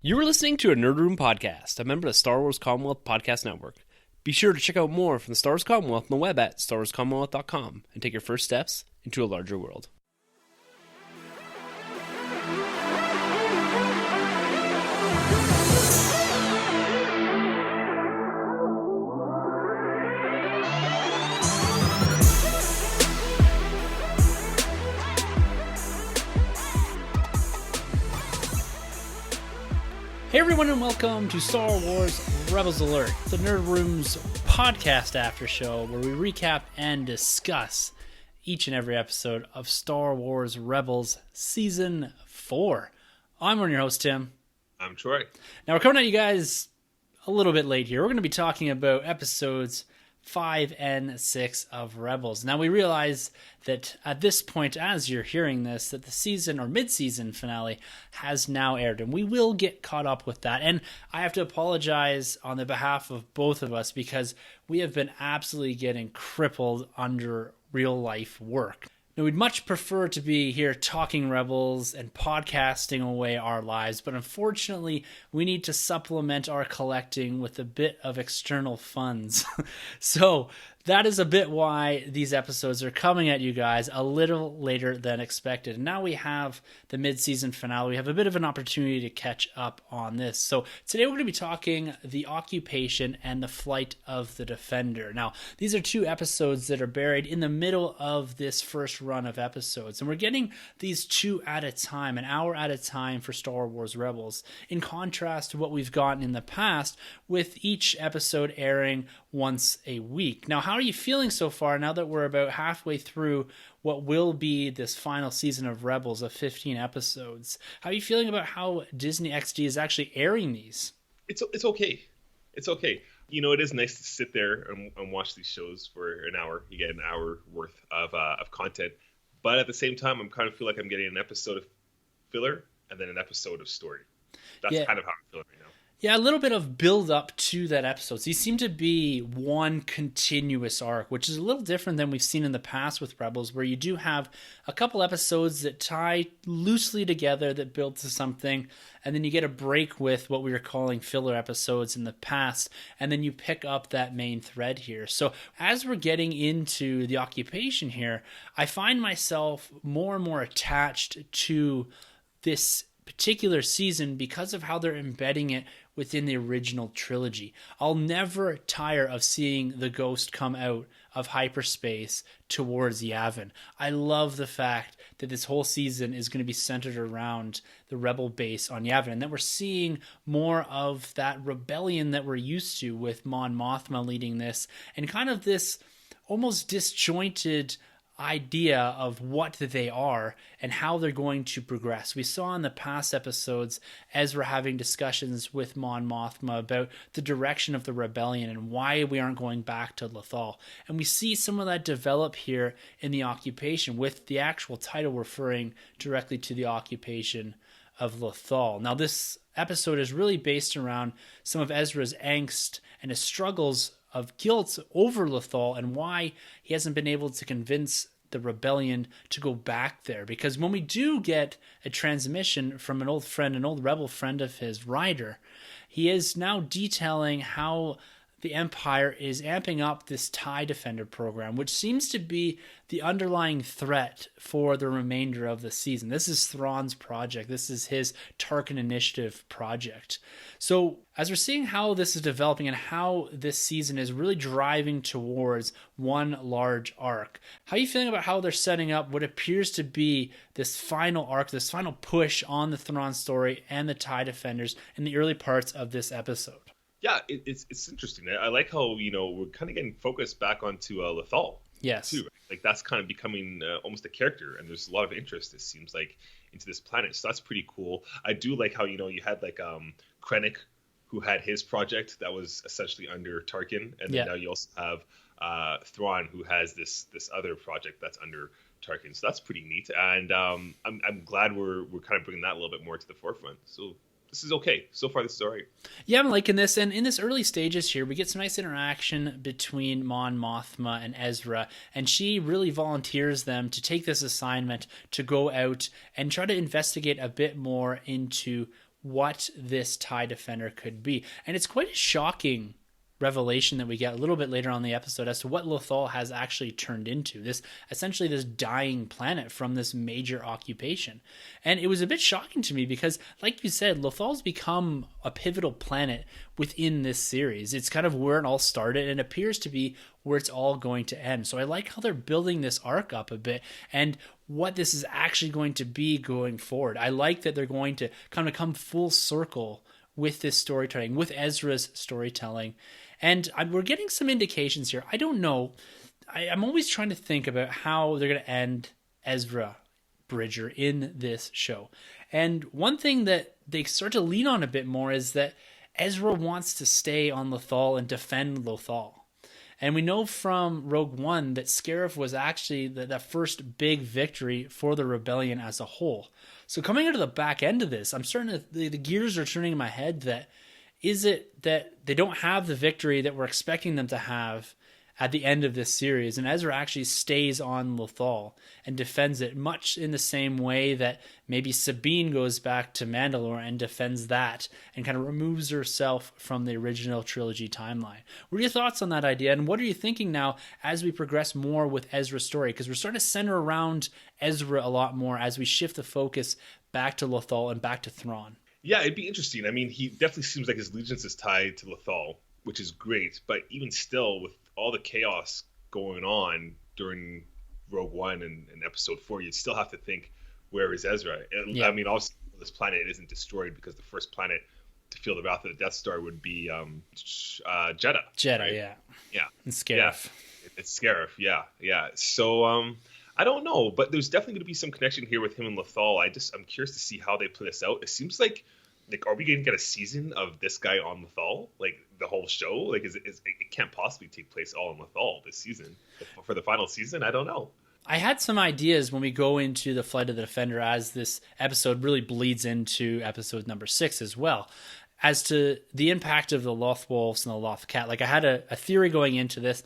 You were listening to a Nerd Room podcast, a member of the Star Wars Commonwealth Podcast Network. Be sure to check out more from the Star Wars Commonwealth on the web at starwarscommonwealth.com and take your first steps into a larger world. Hey everyone, and welcome to Star Wars Rebels Alert, the Nerd Room's podcast after show where we recap and discuss each and every episode of Star Wars Rebels Season 4. I'm one of your hosts, Tim. I'm Troy. Now we're coming at you guys a little bit late here. We're going to be talking about episodes 5 and 6 of Rebels. Now we realize that at this point, as you're hearing this, that the season or mid-season finale has now aired, and we will get caught up with that. And I have to apologize on the behalf of both of us because we have been absolutely getting crippled under real-life work. Now, we'd much prefer to be here talking Rebels and podcasting away our lives, but unfortunately, we need to supplement our collecting with a bit of external funds. So, that is a bit why these episodes are coming at you guys a little later than expected. And now we have the mid-season finale. We have a bit of an opportunity to catch up on this. So today we're going to be talking the occupation and the flight of the Defender. Now, these are two episodes that are buried in the middle of this first run of episodes. And we're getting these two at a time, an hour at a time for Star Wars Rebels, in contrast to what we've gotten in the past with each episode airing once a week. Now, how are you feeling so far now that we're about halfway through what will be this final season of Rebels of 15 episodes? How are you feeling about how Disney XD is actually airing these? It's okay. It's okay. You know, it is nice to sit there and watch these shows for an hour. You get an hour worth of content. But at the same time, I'm kind of feel like I'm getting an episode of filler and then an episode of story. That's kind of how I'm feeling right now. Yeah, a little bit of build up to that episode. So these seem to be one continuous arc, which is a little different than we've seen in the past with Rebels, where you do have a couple episodes that tie loosely together that build to something, and then you get a break with what we were calling filler episodes in the past, and then you pick up that main thread here. So as we're getting into the occupation here, I find myself more and more attached to this particular season because of how they're embedding it within the original trilogy. I'll never tire of seeing the Ghost come out of hyperspace towards Yavin. I love the fact that this whole season is going to be centered around the rebel base on Yavin, and that we're seeing more of that rebellion that we're used to with Mon Mothma leading this, and kind of this almost disjointed idea of what they are and how they're going to progress. We saw in the past episodes Ezra having discussions with Mon Mothma about the direction of the rebellion and why we aren't going back to Lothal. And we see some of that develop here in the occupation, with the actual title referring directly to the occupation of Lothal. Now, this episode is really based around some of Ezra's angst and his struggles of guilt over Lothal and why he hasn't been able to convince the rebellion to go back there. Because when we do get a transmission from an old friend, an old rebel friend of his, Ryder, he is now detailing how the Empire is amping up this TIE Defender program, which seems to be the underlying threat for the remainder of the season. This is Thrawn's project. This is his Tarkin Initiative project. So as we're seeing how this is developing and how this season is really driving towards one large arc, how are you feeling about how they're setting up what appears to be this final arc, this final push on the Thrawn story and the TIE Defenders in the early parts of this episode? Yeah, it's interesting. I like how, you know, we're kind of getting focused back onto Lothal. Yes. Too, right? Like that's kind of becoming almost a character, and there's a lot of interest, it seems like, into this planet. So that's pretty cool. I do like how, you know, you had like Krennic, who had his project that was essentially under Tarkin, and then now you also have Thrawn, who has this other project that's under Tarkin. So that's pretty neat, and I'm glad we're kind of bringing that a little bit more to the forefront. So this is okay. So far, this is all right. Yeah, I'm liking this. And in this early stages here, we get some nice interaction between Mon Mothma and Ezra. And she really volunteers them to take this assignment to go out and try to investigate a bit more into what this TIE Defender could be. And it's quite a shocking revelation that we get a little bit later on in the episode as to what Lothal has actually turned into, this essentially this dying planet from this major occupation. And it was a bit shocking to me because, like you said, Lothal's become a pivotal planet within this series. It's kind of where it all started and appears to be where it's all going to end. So I like how they're building this arc up a bit and what this is actually going to be going forward. I like that they're going to kind of come full circle with this storytelling, with Ezra's storytelling. And we're getting some indications here. I don't know. I'm always trying to think about how they're going to end Ezra Bridger in this show. And one thing that they start to lean on a bit more is that Ezra wants to stay on Lothal and defend Lothal. And we know from Rogue One that Scarif was actually the first big victory for the rebellion as a whole. So coming out of the back end of this, I'm starting to, the gears are turning in my head that, is it that they don't have the victory that we're expecting them to have at the end of this series, and Ezra actually stays on Lothal and defends it much in the same way that maybe Sabine goes back to Mandalore and defends that and kind of removes herself from the original trilogy timeline. What are your thoughts on that idea, and what are you thinking now as we progress more with Ezra's story? Because we're starting to center around Ezra a lot more as we shift the focus back to Lothal and back to Thrawn. Yeah, it'd be interesting. I mean, he definitely seems like his allegiance is tied to Lothal, which is great. But even still, with all the chaos going on during Rogue One and Episode 4, you'd still have to think, where is Ezra? And, yeah. I mean, obviously, this planet isn't destroyed because the first planet to feel the wrath of the Death Star would be Jeddah. Jeddah, right? Yeah. Yeah. And Scarif. Yeah. It's Scarif, yeah. So, I don't know, but there's definitely going to be some connection here with him and Lothal. I'm curious to see how they play this out. It seems like are we going to get a season of this guy on Lothal, like the whole show? Like, it can't possibly take place all in Lothal this season for the final season. I don't know. I had some ideas when we go into the Flight of the Defender, as this episode really bleeds into episode number 6 as well, as to the impact of the Lothwolves and the Lothcat. Like, I had a theory going into this,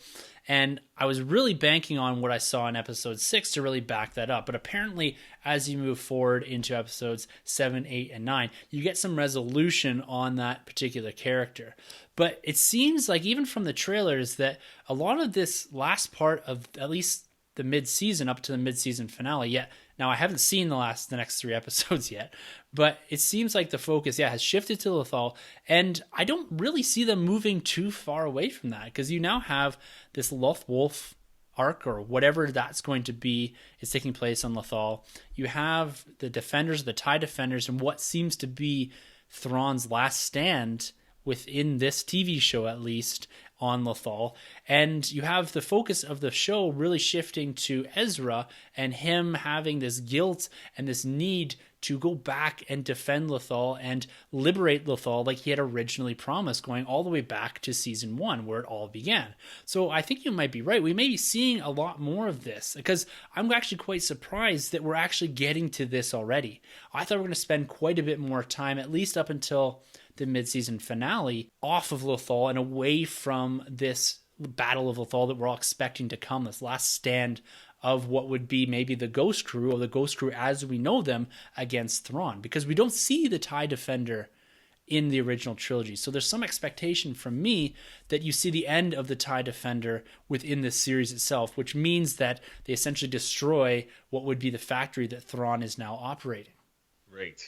and I was really banking on what I saw in episode 6 to really back that up. But apparently, as you move forward into episodes 7, 8, and 9, you get some resolution on that particular character. But it seems like, even from the trailers, that a lot of this last part of at least the mid-season up to the mid-season finale yet. Now, I haven't seen the next 3 episodes yet, but it seems like the focus, has shifted to Lothal, and I don't really see them moving too far away from that, because you now have this Lothwolf arc, or whatever that's going to be, is taking place on Lothal. You have the Defenders, the TIE Defenders, and what seems to be Thrawn's last stand within this TV show, at least, on Lothal. And you have the focus of the show really shifting to Ezra and him having this guilt and this need to go back and defend Lothal and liberate Lothal like he had originally promised, going all the way back to season 1 where it all began. So I think you might be right. We may be seeing a lot more of this, because I'm actually quite surprised that we're actually getting to this already. I thought we were going to spend quite a bit more time, at least up until the mid-season finale, off of Lothal and away from this Battle of Lothal that we're all expecting to come, this last stand of what would be maybe the Ghost Crew, or the Ghost Crew as we know them, against Thrawn, because we don't see the TIE Defender in the original trilogy. So there's some expectation from me that you see the end of the TIE Defender within this series itself, which means that they essentially destroy what would be the factory that Thrawn is now operating. Right.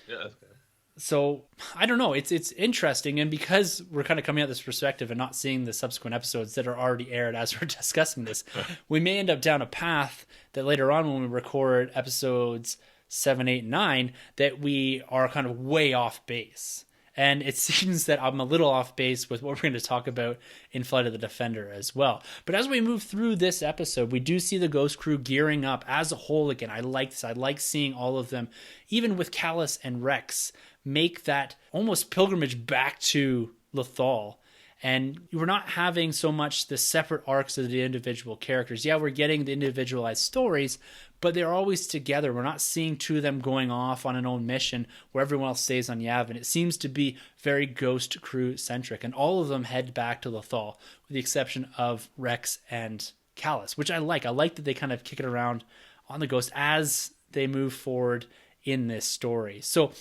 Yeah, that's good. So I don't know. It's interesting, and because we're kind of coming at this perspective and not seeing the subsequent episodes that are already aired as we're discussing this, we may end up down a path that later on, when we record episodes 7, 8, 9, that we are kind of way off base. And it seems that I'm a little off base with what we're going to talk about in Flight of the Defender as well. But as we move through this episode, we do see the Ghost Crew gearing up as a whole again. I like this. I like seeing all of them, even with Callus and Rex, make that almost pilgrimage back to Lothal. And we're not having so much the separate arcs of the individual characters. Yeah, we're getting the individualized stories, but they're always together. We're not seeing 2 of them going off on an own mission where everyone else stays on Yavin. It seems to be very Ghost Crew centric, and all of them head back to Lothal, with the exception of Rex and Callus, which I like. I like that they kind of kick it around on the Ghost as they move forward in this story. So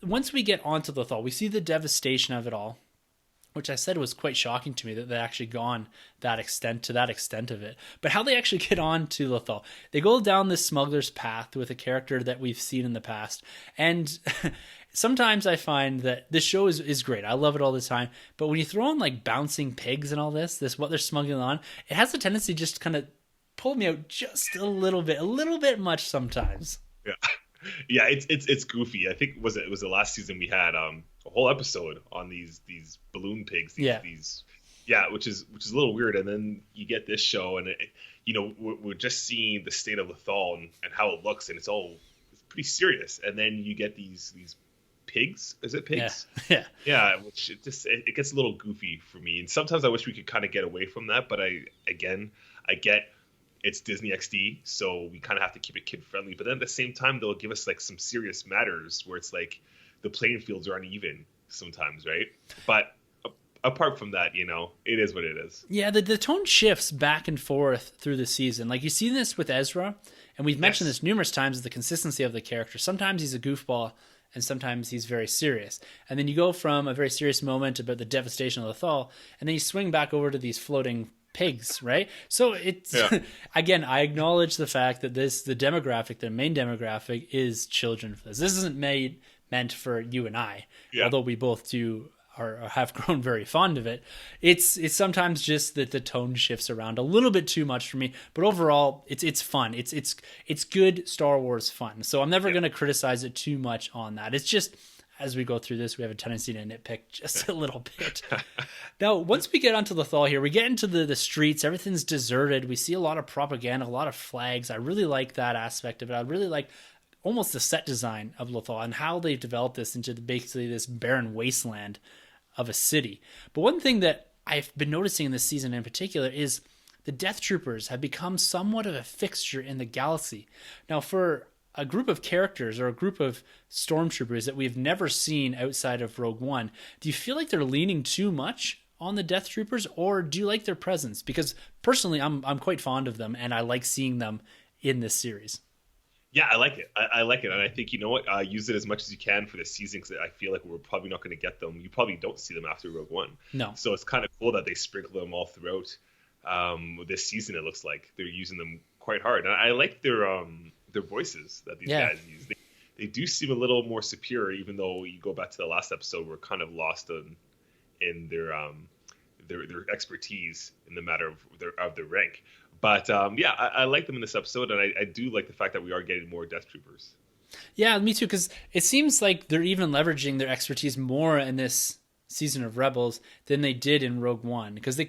once we get onto Lothal, we see the devastation of it all, which I said was quite shocking to me that they actually gone that extent of it. But how they actually get on to Lothal, they go down this smuggler's path with a character that we've seen in the past. And sometimes I find that this show is great. I love it all the time. But when you throw in like bouncing pigs and all this what they're smuggling on, it has a tendency just to kind of pull me out just a little bit much sometimes. Yeah. Yeah, it's goofy. I think it was the last season we had a whole episode on these balloon pigs. These which is a little weird. And then you get this show, and we're just seeing the state of Lothal and how it looks, and it's pretty serious. And then you get these pigs. Is it pigs? Yeah. Which it gets a little goofy for me. And sometimes I wish we could kind of get away from that. But I get. It's Disney XD, so we kind of have to keep it kid friendly. But then at the same time, they'll give us like some serious matters where it's like the playing fields are uneven sometimes, right? But apart from that, it is what it is. Yeah, the tone shifts back and forth through the season. Like you see this with Ezra, and we've mentioned this numerous times, the consistency of the character. Sometimes he's a goofball, and sometimes he's very serious. And then you go from a very serious moment about the devastation of Lothal, and then you swing back over to these floating pigs, right? So it's again, I acknowledge the fact that the main demographic is children for this. This isn't meant for you and I, although we both do or have grown very fond of it. It's sometimes just that the tone shifts around a little bit too much for me, but overall it's fun. It's good Star Wars fun. So I'm never going to criticize it too much on that. It's just, as we go through this, we have a tendency to nitpick just a little bit. Now, once we get onto Lothal here, we get into the streets. Everything's deserted. We see a lot of propaganda, a lot of flags. I really like that aspect of it. I really like almost the set design of Lothal and how they've developed this into basically this barren wasteland of a city. But one thing that I've been noticing in this season in particular is the Death Troopers have become somewhat of a fixture in the galaxy. Now, for a group of characters or a group of stormtroopers that we've never seen outside of Rogue One, do you feel like they're leaning too much on the Death Troopers, or do you like their presence? Because personally, I'm quite fond of them, and I like seeing them in this series. Yeah, I like it. I like it, and I think use it as much as you can for this season, because I feel like we're probably not going to get them. You probably don't see them after Rogue One. No. So it's kind of cool that they sprinkle them all throughout this season. It looks like they're using them quite hard, and I like their voices that these guys use. They do seem a little more superior, even though you go back to the last episode, we're kind of lost in their expertise in the matter of their rank. But I like them in this episode, and I do like the fact that we are getting more Death Troopers. Yeah, me too, because it seems like they're even leveraging their expertise more in this season of Rebels than they did in Rogue One, because they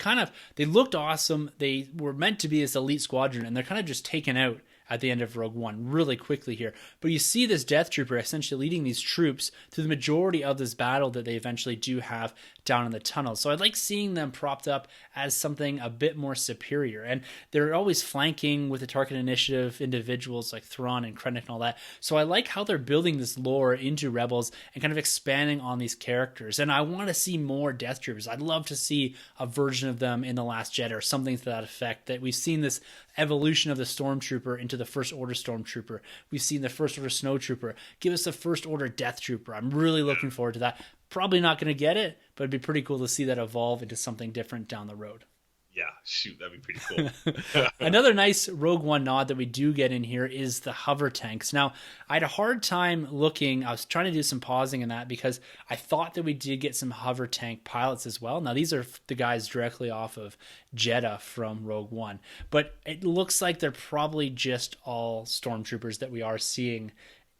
looked awesome. They were meant to be this elite squadron, and they're kind of just taken out at the end of Rogue One really quickly here. But you see this Death Trooper essentially leading these troops through the majority of this battle that they eventually do have down in the tunnel. So I like seeing them propped up as something a bit more superior. And they're always flanking with the Tarkin Initiative individuals like Thrawn and Krennic and all that. So I like how they're building this lore into Rebels and kind of expanding on these characters. And I want to see more Death Troopers. I'd love to see a version of them in The Last Jedi or something to that effect, that we've seen this evolution of the Stormtrooper into the First Order Stormtrooper. We've seen the First Order Snowtrooper. Give us the First Order Death Trooper. I'm really looking forward to that. Probably not going to get it, but it'd be pretty cool to see that evolve into something different down the road. Yeah, shoot, that'd be pretty cool. Another nice Rogue One nod that we do get in here is the hover tanks. Now, I had a hard time looking. I was trying to do some pausing in that because I thought that we did get some hover tank pilots as well. Now, these are the guys directly off of Jeddah from Rogue One, but it looks like they're probably just all stormtroopers that we are seeing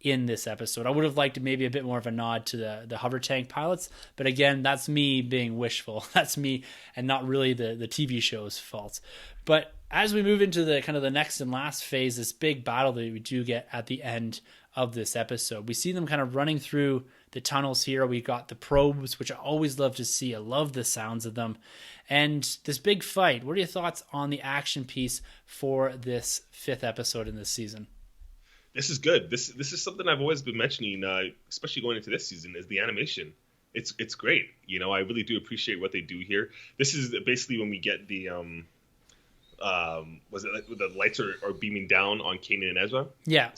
in this episode. I would have liked maybe a bit more of a nod to the hover tank pilots, but again, that's me being wishful. That's me and not really the TV show's fault. But as we move into the kind of the next and last phase, this big battle that we do get at the end of this episode, we see them kind of running through the tunnels here. We got the probes, which I always love to see. I love the sounds of them. And this big fight. What are your thoughts on the action piece for this 5th episode in this season? This is good. This is something I've always been mentioning, especially going into this season, is the animation. It's great. I really do appreciate what they do here. This is basically when we get the was it like the lights are beaming down on Kanan and Ezra? Yeah.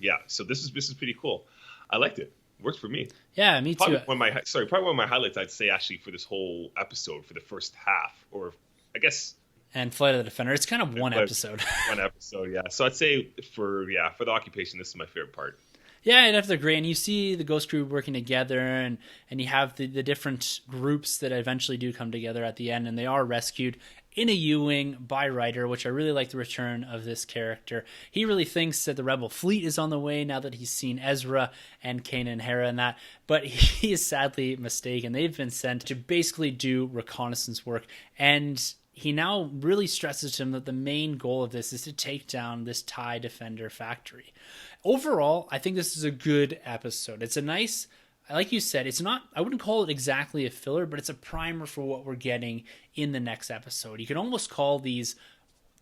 Yeah. So this is pretty cool. I liked it. Works for me. Yeah, me too. Probably one of my highlights I'd say actually for this whole episode for the first half, or I guess And Flight of the Defender, it's kind of one episode. one episode, yeah. So I'd say for the occupation, this is my favorite part. Yeah, and after the great, and you see the Ghost Crew working together, and you have the different groups that eventually do come together at the end, and they are rescued in a U-wing by Ryder, which I really like the return of this character. He really thinks that the Rebel fleet is on the way now that he's seen Ezra and Kanan and Hera and that, but he is sadly mistaken. They've been sent to basically do reconnaissance work, and he now really stresses to him that the main goal of this is to take down this TIE Defender factory. Overall, I think this is a good episode. It's a nice, like you said, it's not, I wouldn't call it exactly a filler, but it's a primer for what we're getting in the next episode. You can almost call these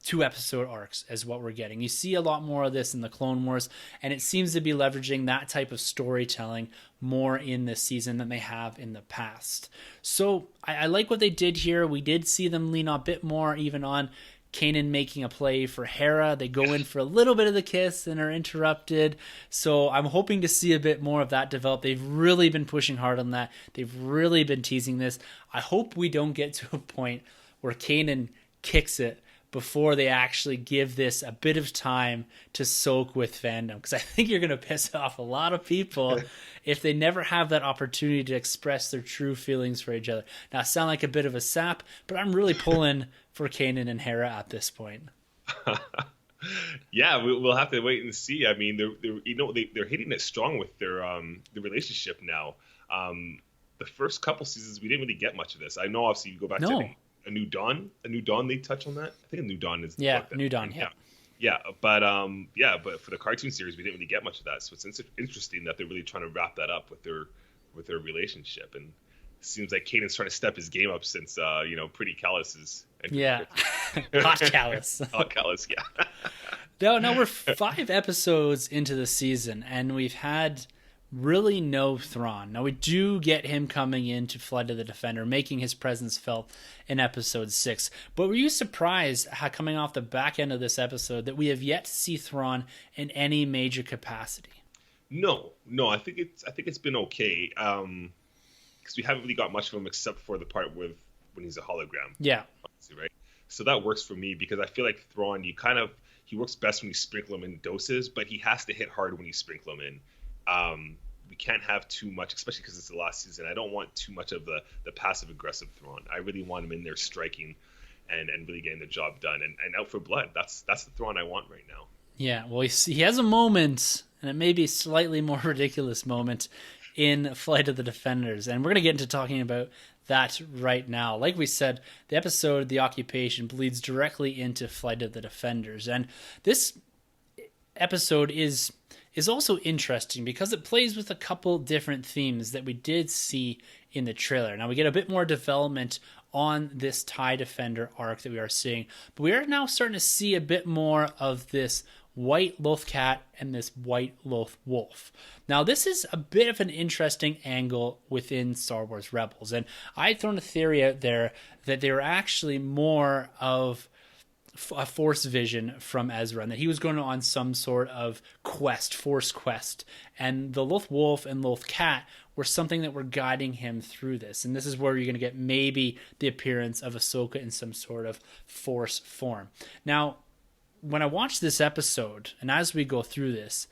2-episode arcs as what we're getting. You see a lot more of this in the Clone Wars, and it seems to be leveraging that type of storytelling more in this season than they have in the past. So I like what they did here. We did see them lean a bit more even on Kanan making a play for Hera. They go in for a little bit of the kiss and are interrupted. So I'm hoping to see a bit more of that develop. They've really been pushing hard on that. They've really been teasing this. I hope we don't get to a point where Kanan kicks it before they actually give this a bit of time to soak with fandom, because I think you're going to piss off a lot of people if they never have that opportunity to express their true feelings for each other. Now, I sound like a bit of a sap, but I'm really pulling for Kanan and Hera at this point. Yeah, we'll have to wait and see. I mean, they're hitting it strong with their the relationship now. The first couple seasons, we didn't really get much of this. I know, obviously, you go back to A New Dawn. A New Dawn, they touch on that. I think A New Dawn is the book New Dawn. Yeah, but for the cartoon series, we didn't really get much of that. So it's interesting that they're really trying to wrap that up with their relationship. And it seems like Kanan's trying to step his game up since Pretty Callus's. Yeah, Hot Callus. Hot Callus, yeah. No, we're 5 episodes into the season, and we've had really no Thrawn. Now, we do get him coming into Flight of the Defender, making his presence felt in episode 6. But were you surprised how, coming off the back end of this episode, that we have yet to see Thrawn in any major capacity? No, I think it's been okay. Because we haven't really got much of him except for the part when he's a hologram. Yeah. Obviously, right? So that works for me because I feel like Thrawn, he works best when you sprinkle him in doses, but he has to hit hard when you sprinkle him in. We can't have too much, especially because it's the last season. I don't want too much of the passive aggressive Thrawn. I really want him in there striking and really getting the job done and out for blood. That's the Thrawn I want right now. Yeah, well, he has a moment, and it may be a slightly more ridiculous moment in Flight of the Defenders, and we're going to get into talking about that right now. Like we said, the episode, The Occupation, bleeds directly into Flight of the Defenders, and this episode is also interesting because it plays with a couple different themes that we did see in the trailer. Now, we get a bit more development on this TIE Defender arc that we are seeing, but we are now starting to see a bit more of this white Loth cat and this white Loth wolf. Now, this is a bit of an interesting angle within Star Wars Rebels, and I had thrown a theory out there that they were actually more of a Force vision from Ezra, and that he was going on some sort of Force quest, and the Loth wolf and Loth cat were something that were guiding him through this. And this is where you're going to get maybe the appearance of Ahsoka in some sort of Force form. Now, when I watch this episode, and as we go through this,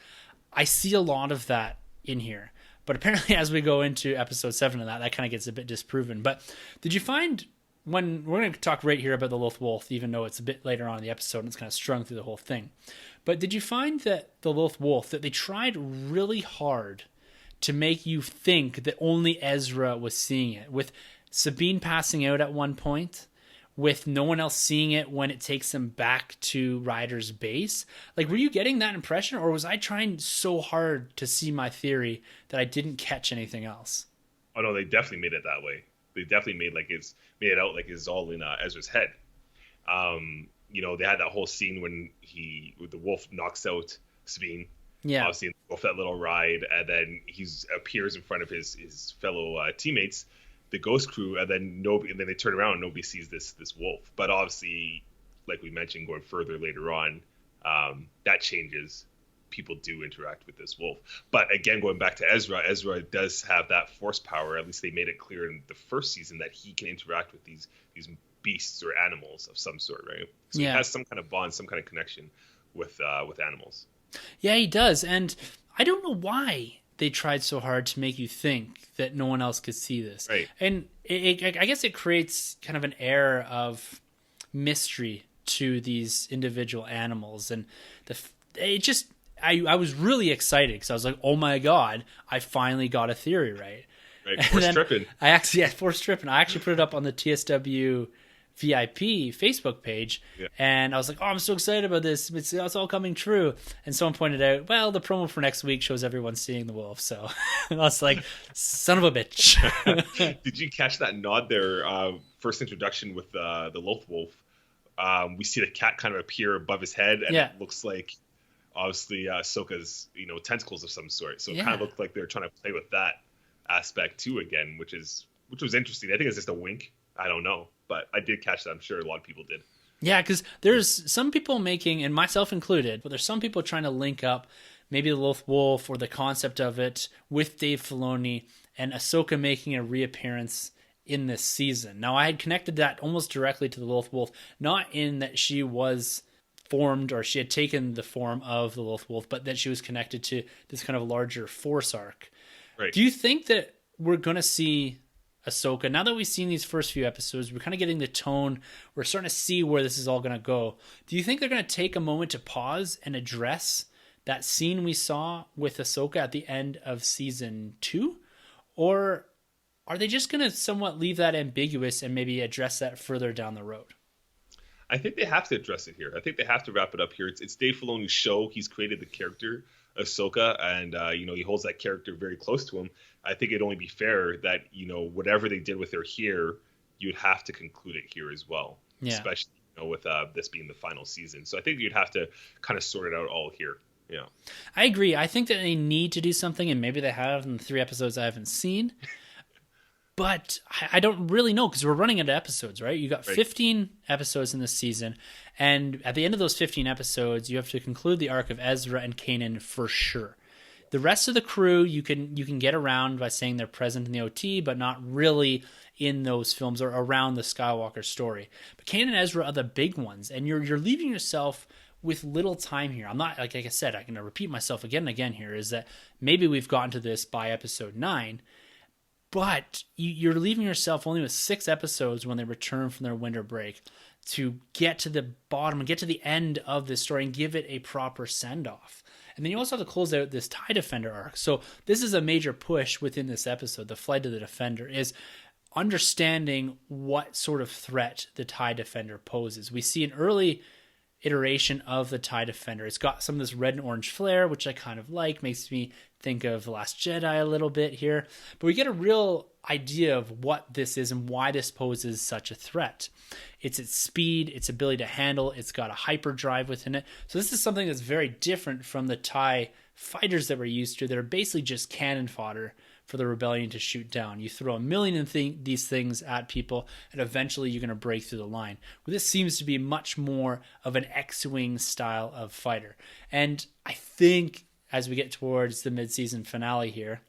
I see a lot of that in here. But apparently as we go into episode 7 of that kind of gets a bit disproven. But did you find, when we're going to talk right here about the Loth wolf, even though it's a bit later on in the episode and it's kind of strung through the whole thing, but did you find that the Loth wolf, that they tried really hard to make you think that only Ezra was seeing it, with Sabine passing out at one point, with no one else seeing it when it takes them back to Ryder's base? Like, were you getting that impression, or was I trying so hard to see my theory that I didn't catch anything else? Oh no, they definitely made it that way. They definitely made it out like it's all in Ezra's head. They had that whole scene when the wolf knocks out Sabine. Yeah. Obviously, off that little ride, and then he appears in front of his fellow teammates, the Ghost Crew, and then they turn around and nobody sees this wolf. But obviously, like we mentioned, going further later on, that changes people do interact with this wolf. But again, going back to Ezra does have that force power. At least they made it clear in the first season that he can interact with these beasts or animals of some sort, right? So he has some kind of bond, some kind of connection with animals. Yeah, he does. And I don't know why they tried so hard to make you think that no one else could see this. Right. And I guess it creates kind of an air of mystery to these individual animals. And I was really excited because I was like, oh my God, I finally got a theory right. Right, Force Tripping. Force Tripping. I actually put it up on the TSW VIP Facebook page, and I was like, oh, I'm so excited about this. It's all coming true. And someone pointed out, well, the promo for next week shows everyone seeing the wolf. So I was like, son of a bitch. Did you catch that nod there? First introduction with the Loth Wolf. We see the cat kind of appear above his head, and it looks like obviously Ahsoka's tentacles of some sort. So it kind of looked like they're trying to play with that aspect too again, which was interesting. I think it's just a wink. I don't know, but I did catch that. I'm sure a lot of people did. Yeah, because there's some people making, and myself included, but there's some people trying to link up maybe the Loth Wolf or the concept of it with Dave Filoni and Ahsoka making a reappearance in this season. Now, I had connected that almost directly to the Loth Wolf, not in that she was formed or she had taken the form of the Loth Wolf, but that she was connected to this kind of larger Force arc. Right. Do you think that we're going to see Ahsoka, now that we've seen these first few episodes, we're kind of getting the tone, we're starting to see where this is all going to go. Do you think they're going to take a moment to pause and address that scene we saw with Ahsoka at the end of season 2? Or are they just going to somewhat leave that ambiguous and maybe address that further down the road? I think they have to address it here. I think they have to wrap it up here. It's Dave Filoni's show. He's created the character Ahsoka, and he holds that character very close to him. I think it'd only be fair that whatever they did with her here, you'd have to conclude it here as well. Yeah. Especially with this being the final season. So I think you'd have to kind of sort it out all here. Yeah, I agree. I think that they need to do something, and maybe they have in the 3 episodes I haven't seen. But I don't really know because we're running into episodes, right? You got 15 episodes in this season, and at the end of those 15 episodes, you have to conclude the arc of Ezra and Kanan for sure. The rest of the crew, you can get around by saying they're present in the OT, but not really in those films or around the Skywalker story. But Kanan and Ezra are the big ones, and you're leaving yourself with little time here. I'm not, like I said, I'm going to repeat myself again and again here, is that maybe we've gotten to this by episode 9, but you're leaving yourself only with 6 episodes when they return from their winter break to get to the bottom and get to the end of this story and give it a proper send-off. And then you also have to close out this TIE Defender arc. So this is a major push within this episode. The Flight of the Defender is understanding what sort of threat the TIE Defender poses. We see an early iteration of the TIE Defender. It's got some of this red and orange flare, which I kind of like. Makes me think of The Last Jedi a little bit here. But we get a real idea of what this is and why this poses such a threat. It's its speed, its ability to handle, it's got a hyperdrive within it. So this is something that's very different from the TIE fighters that we're used to. They're basically just cannon fodder for the rebellion to shoot down. You throw a million of these things at people, and eventually you're going to break through the line. Well, this seems to be much more of an X-Wing style of fighter. And I think as we get towards the mid-season finale here,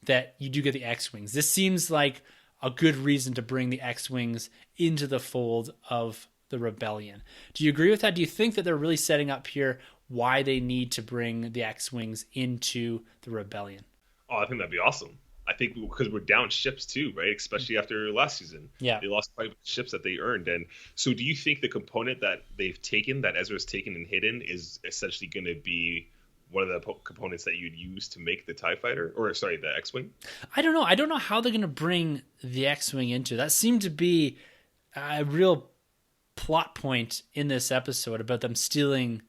that you do get the X-Wings. This seems like a good reason to bring the X-Wings into the fold of the rebellion. Do you agree with that? Do you think that they're really setting up here why they need to bring the X-Wings into the rebellion? Oh, I think that'd be awesome. I think because we're down ships too, right? Especially after last season. Yeah. They lost 5 ships that they earned. And so do you think the component that they've taken, that Ezra's taken and hidden, is essentially going to be one of the components that you'd use to make the TIE fighter? Or, sorry, the X-Wing? I don't know. I don't know how they're going to bring the X-Wing into. That seemed to be a real plot point in this episode about them stealing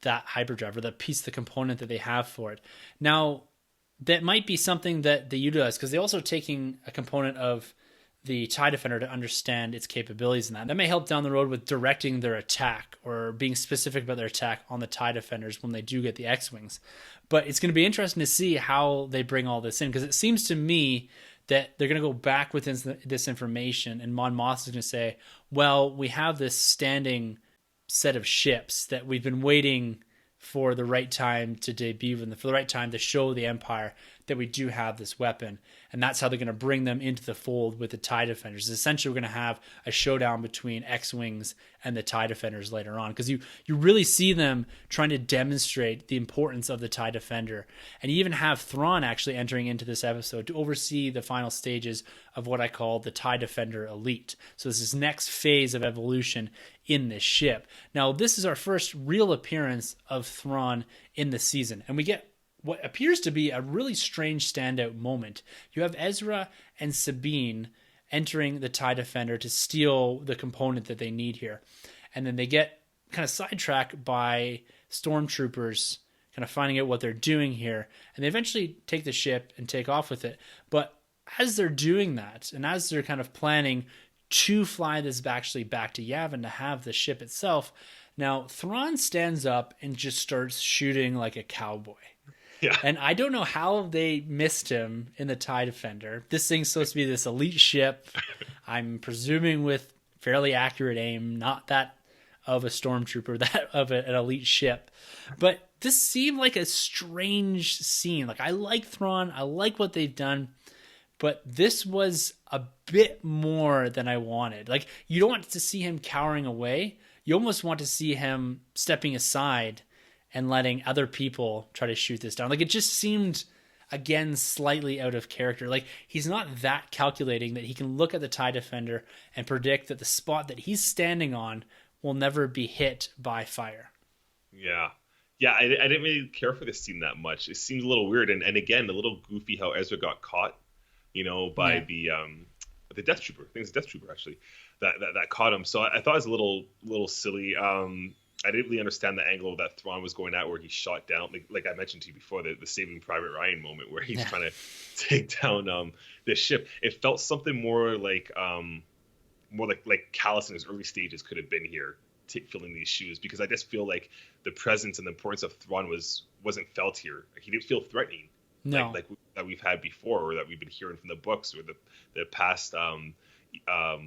that hyperdrive or the piece, the component that they have for it. Now, that might be something that they utilize because they're also taking a component of the TIE Defender to understand its capabilities in that. That may help down the road with directing their attack or being specific about their attack on the TIE Defenders when they do get the X-Wings. But it's going to be interesting to see how they bring all this in because it seems to me that they're going to go back with this information and Mon Mothma is going to say, well, we have this standing set of ships that we've been waiting for the right time to debut and for the right time to show the Empire that we do have this weapon. And that's how they're going to bring them into the fold with the TIE Defenders. Essentially, we're going to have a showdown between X-Wings and the TIE Defenders later on, because you really see them trying to demonstrate the importance of the TIE Defender. And you even have Thrawn actually entering into this episode to oversee the final stages of what I call the TIE Defender Elite. So this is next phase of evolution in this ship. Now, this is our first real appearance of Thrawn in the season, and we get what appears to be a really strange standout moment. You have Ezra and Sabine entering the TIE Defender to steal the component that they need here. And then they get kind of sidetracked by stormtroopers kind of finding out what they're doing here. And they eventually take the ship and take off with it. But as they're doing that, and as they're kind of planning to fly this actually back to Yavin to have the ship itself, now Thrawn stands up and just starts shooting like a cowboy. Yeah. And I don't know how they missed him in the TIE Defender. This thing's supposed to be this elite ship. I'm presuming with fairly accurate aim, not that of a stormtrooper, that of an elite ship. But this seemed like a strange scene. Like, I like Thrawn. I like what they've done. But this was a bit more than I wanted. Like, you don't want to see him cowering away. You almost want to see him stepping aside and letting other people try to shoot this down. Like, it just seemed, again, slightly out of character. Like, he's not that calculating that he can look at the TIE Defender and predict that the spot that he's standing on will never be hit by fire. Yeah. Yeah, I didn't really care for this scene that much. It seems a little weird. And again, a little goofy how Ezra got caught, by the Death Trooper. I think it's a Death Trooper, actually, that caught him. So I thought it was a little silly. I didn't really understand the angle that Thrawn was going at, where he shot down, like I mentioned to you before, the Saving Private Ryan moment, where he's trying to take down this ship. It felt something more like Callus in his early stages could have been here, filling these shoes, because I just feel like the presence and the importance of Thrawn wasn't felt here. He didn't feel threatening, like that we've had before, or that we've been hearing from the books or the past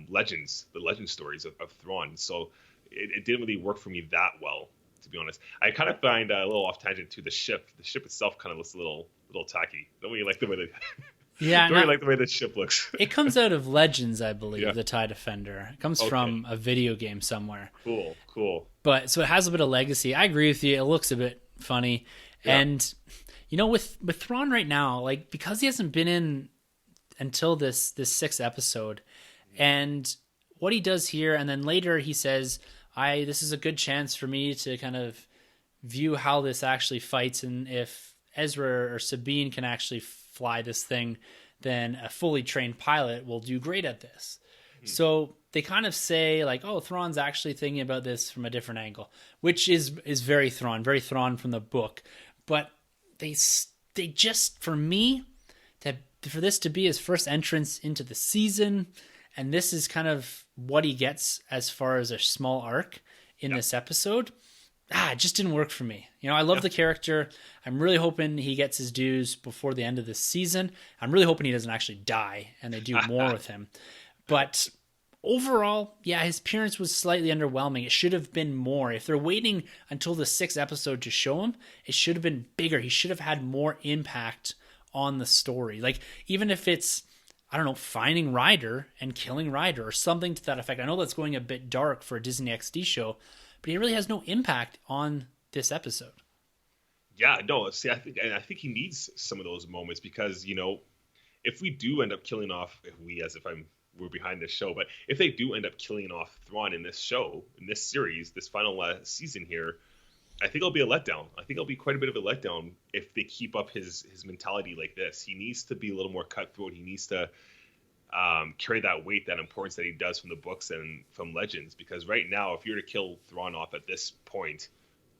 legends, the legend stories of Thrawn. So it didn't really work for me that well, to be honest. I kind of find a little off tangent to the ship. The ship itself kind of looks a little tacky. Don't you like the way like the way the ship looks? It comes out of Legends, I believe. Yeah. The TIE Defender. It comes from a video game somewhere. Cool. But so it has a bit of legacy. I agree with you. It looks a bit funny, and with Thrawn right now, like, because he hasn't been in until this sixth episode, and what he does here, and then later he says, this is a good chance for me to kind of view how this actually fights, and if Ezra or Sabine can actually fly this thing, then a fully trained pilot will do great at this. Mm-hmm. So they kind of say, like, oh, Thrawn's actually thinking about this from a different angle, which is very Thrawn from the book. But they just, for me, for this to be his first entrance into the season, and this is kind of what he gets as far as a small arc in this episode, it just didn't work for me. I love the character. I'm really hoping he gets his dues before the end of this season. I'm really hoping he doesn't actually die and they do more with him. But overall, his appearance was slightly underwhelming. It should have been more. If they're waiting until the sixth episode to show him, it should have been bigger. He should have had more impact on the story. Like, even if it's, I don't know, finding Ryder and killing Ryder or something to that effect. I know that's going a bit dark for a Disney XD show, but he really has no impact on this episode. Yeah, no, see, I think he needs some of those moments, because, if we do end up killing off, we're behind this show, but if they do end up killing off Thrawn in this show, in this series, this final season here, I think it'll be a letdown. I think it'll be quite a bit of a letdown if they keep up his mentality like this. He needs to be a little more cutthroat. He needs to carry that weight, that importance that he does from the books and from Legends. Because right now, if you're to kill Thrawn off at this point,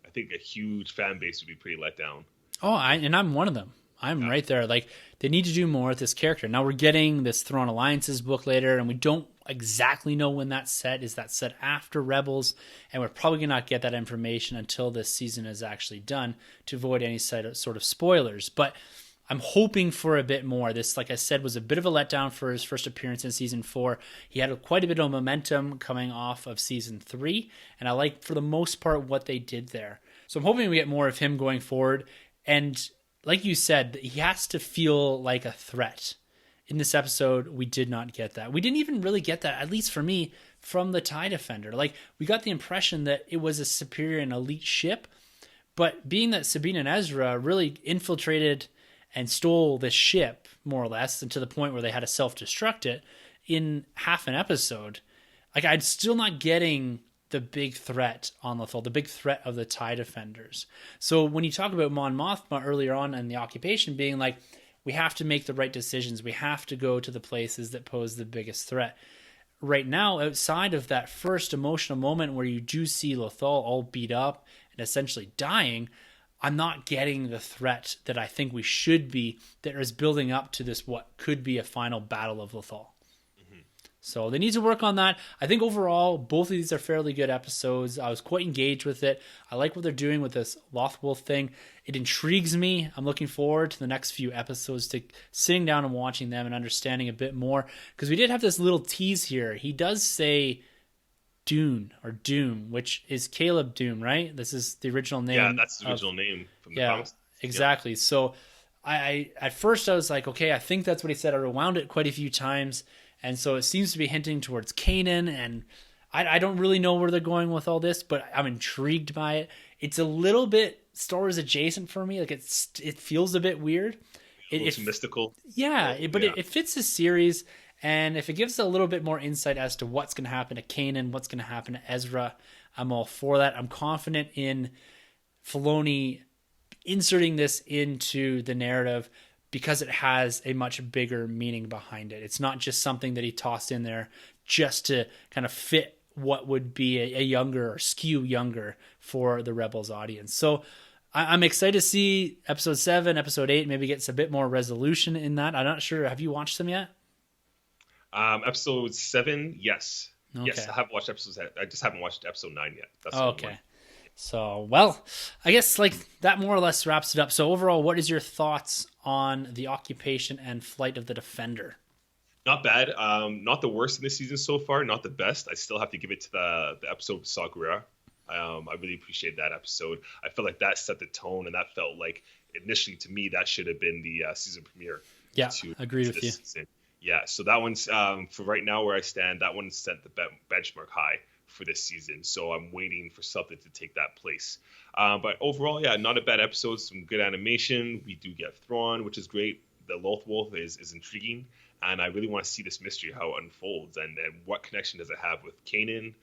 I think a huge fan base would be pretty let down. Oh, I'm one of them. I'm right there. Like, they need to do more with this character. Now we're getting this Thrawn Alliances book later, and we don't exactly know when that's set. Is that set after Rebels? And we're probably going to not get that information until this season is actually done, to avoid any sort of spoilers. But I'm hoping for a bit more. This, like I said, was a bit of a letdown for his first appearance in Season 4. He had quite a bit of momentum coming off of Season 3, and I like, for the most part, what they did there. So I'm hoping we get more of him going forward. And like you said, he has to feel like a threat. In this episode, we did not get that. We didn't even really get that, at least for me, from the TIE Defender. Like, we got the impression that it was a superior and elite ship, but being that Sabine and Ezra really infiltrated and stole this ship, more or less, and to the point where they had to self-destruct it in half an episode, like, I'm still not getting the big threat on Lothal, the big threat of the TIE Defenders. So when you talk about Mon Mothma earlier on in the occupation being like, we have to make the right decisions, we have to go to the places that pose the biggest threat. Right now, outside of that first emotional moment where you do see Lothal all beat up and essentially dying, I'm not getting the threat that I think we should be, that is building up to this what could be a final battle of Lothal. So they need to work on that. I think overall, both of these are fairly good episodes. I was quite engaged with it. I like what they're doing with this Lothwolf thing. It intrigues me. I'm looking forward to the next few episodes, to sitting down and watching them and understanding a bit more. Because we did have this little tease here. He does say Dune or Doom, which is Caleb Doom, right? This is the original name. Yeah, that's the original name from the comics. Exactly. Yeah. So I at first I was like, okay, I think that's what he said. I rewound it quite a few times. And so it seems to be hinting towards Kanan, and I don't really know where they're going with all this, but I'm intrigued by it. It's a little bit Star Wars adjacent for me. Like, it feels a bit weird. It's mystical. Yeah, but it fits the series, and if it gives a little bit more insight as to what's going to happen to Kanan, what's going to happen to Ezra, I'm all for that. I'm confident in Filoni inserting this into the narrative, because it has a much bigger meaning behind it. It's not just something that he tossed in there just to kind of fit what would be a younger or skew younger for the Rebels audience. So I'm excited to see episode 7, episode 8, maybe gets a bit more resolution in that. I'm not sure. Have you watched them yet? Episode 7, yes. Okay. Yes, I have watched episodes. I just haven't watched episode 9 yet. That's okay. So, well, I guess like that more or less wraps it up. So overall, what is your thoughts on the occupation and flight of the Defender? Not bad. Not the worst in this season so far. Not the best. I still have to give it to the episode with Saw Gerrera. I really appreciate that episode. I felt like that set the tone, and that felt like initially to me that should have been the season premiere. Yeah, agreed with you. Season. Yeah, so that one's for right now where I stand. That one set the benchmark high for this season, so I'm waiting for something to take that place. But overall, yeah, not a bad episode. Some good animation. We do get Thrawn, which is great. The Lothwolf is intriguing, and I really want to see this mystery, how it unfolds, and what connection does it have with Kanan,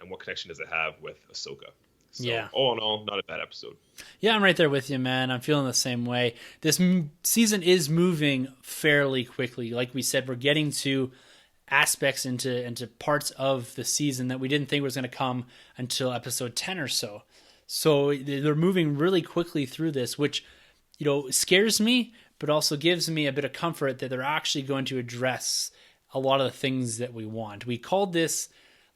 and what connection does it have with Ahsoka. So, yeah. All in all, not a bad episode. Yeah, I'm right there with you, man. I'm feeling the same way. This season is moving fairly quickly. Like we said, we're getting to aspects into parts of the season that we didn't think was going to come until episode 10 or so. So they're moving really quickly through this, which, you know, scares me, but also gives me a bit of comfort that they're actually going to address a lot of the things that we want. We called this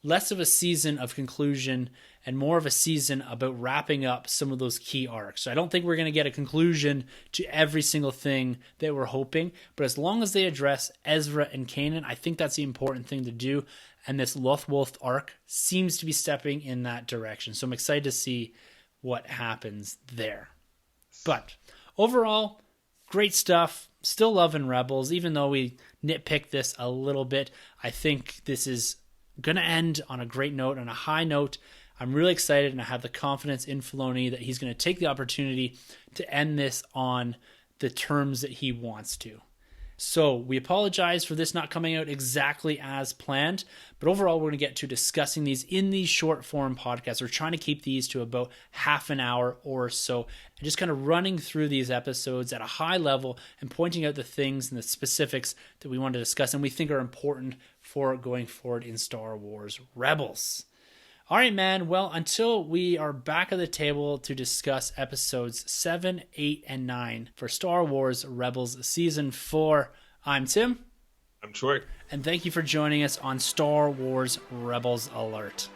less of a season of conclusion and more of a season about wrapping up some of those key arcs. So I don't think we're going to get a conclusion to every single thing that we're hoping, but as long as they address Ezra and Kanan, I think that's the important thing to do, and this Lothwolf arc seems to be stepping in that direction. So I'm excited to see what happens there. But overall, great stuff. Still loving Rebels, even though we nitpick this a little bit. I think this is going to end on a great note, on a high note. I'm really excited, and I have the confidence in Filoni that he's going to take the opportunity to end this on the terms that he wants to. So we apologize for this not coming out exactly as planned, but overall we're going to get to discussing these in these short form podcasts. We're trying to keep these to about half an hour or so, and just kind of running through these episodes at a high level and pointing out the things and the specifics that we want to discuss and we think are important for going forward in Star Wars Rebels. All right, man. Well, until we are back at the table to discuss episodes 7, 8, and 9 for Star Wars Rebels Season 4, I'm Tim. I'm Troy. And thank you for joining us on Star Wars Rebels Alert.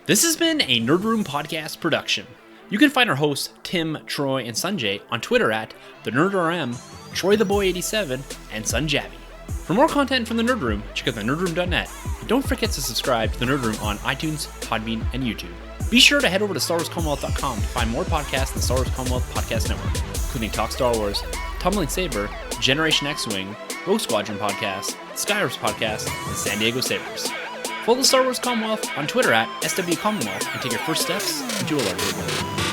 This has been a Nerd Room Podcast production. You can find our hosts, Tim, Troy, and Sanjay on Twitter at TheNerdRM, TroyTheBoy87, and Sunjabi. For more content from the Nerd Room, check out thenerdroom.net. And don't forget to subscribe to the Nerd Room on iTunes, Podbean, and YouTube. Be sure to head over to StarWarsCommonwealth.com to find more podcasts in the Star Wars Commonwealth Podcast Network, including Talk Star Wars, Tumbling Saber, Generation X-Wing, Rogue Squadron Podcast, Skyros Podcast, and San Diego Sabers. Follow the Star Wars Commonwealth on Twitter at SW Commonwealth and take your first steps into a larger world.